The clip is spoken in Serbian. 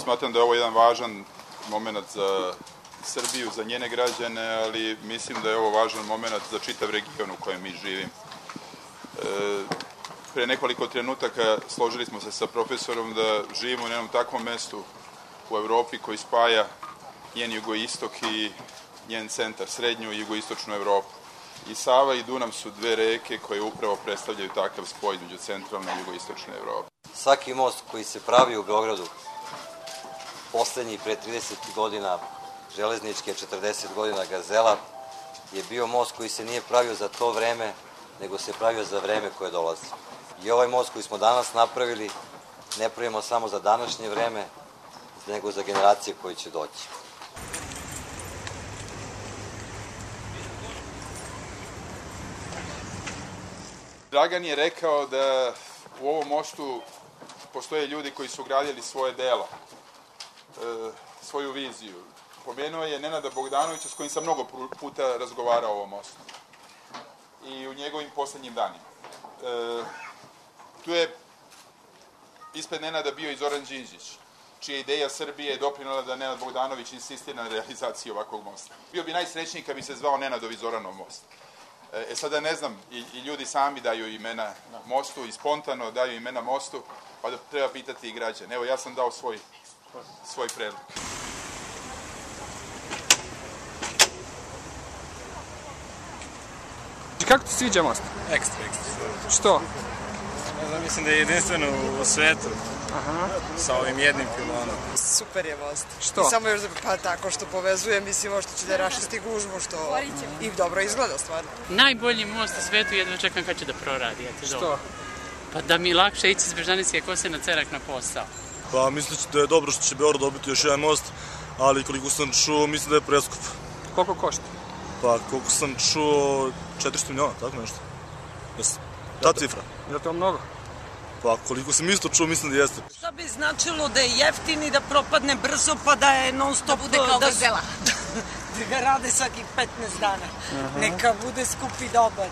Smatram da je ovo jedan važan moment za Srbiju, za njene građane, ali mislim da je ovo važan moment za čitav region u kojem mi živimo. Pre nekoliko trenutaka složili smo se sa profesorom da živimo na jednom takvom mestu u Evropi koji spaja njen jugoistok i njen centar, srednju i jugoistočnu Evropu. I Sava i Dunav su dve reke koje upravo predstavljaju takav spoj među centralne i jugoistočne Evrope. Svaki most koji se pravi u Beogradu, poslednji pre 30 godina železničke, 40 godina Gazela, je bio most koji se nije pravio za to vreme, nego se pravio za vreme koje dolazi. I ovaj most koji smo danas napravili ne pravimo samo za današnje vreme, nego za generacije koje će doći. Dragan je rekao da u ovom mostu postoje ljudi koji su gradili svoje delo, svoju viziju. Pomenuo je Nenada Bogdanovića s kojim sam mnogo puta razgovarao o ovom mostu i u njegovim poslednjim danima. Tu je ispred Nenada bio i Zoran Đinđić, čija ideja Srbije je doprinala da Nenad Bogdanović insistira na realizaciji ovakvog mosta. Bio bi najsrećniji kad bi se zvao Nenadov i Zoranov most. Sada ne znam, i ljudi sami daju imena mostu i spontano daju imena mostu, pa da treba pitati i građane. Evo, ja sam dao svoj predlog. Kako ti sviđa most? Ekstra. Što? Mislim da je jedinstveno u svetu. Sa ovim jednim pilonom. Super je most. Što? I samo još pa tako što povezuje, mislimo što će da rašisti gužvu, što i dobro izgleda stvarno. Najbolji most u svetu, jedva čekam kad će da proradi. Što? Pa da mi lakše ići iz Bežanijske Kose na Cerak na posao. Pa mislim da je dobro što će Beograd dobiti još jedan most, ali koliko sam čuo, mislim da je preskup. Koliko košta? Pa koliko sam čuo, 400 miliona, tako nešto. Ta cifra. Je li to mnogo? Pa koliko sam isto čuo, mislim da jeste. Šta bi značilo da je jeftin i da propadne brzo, pa da je non stop... Da bude kao Gazela. Da ga rade svakih 15 dana. Neka bude skup i dobar.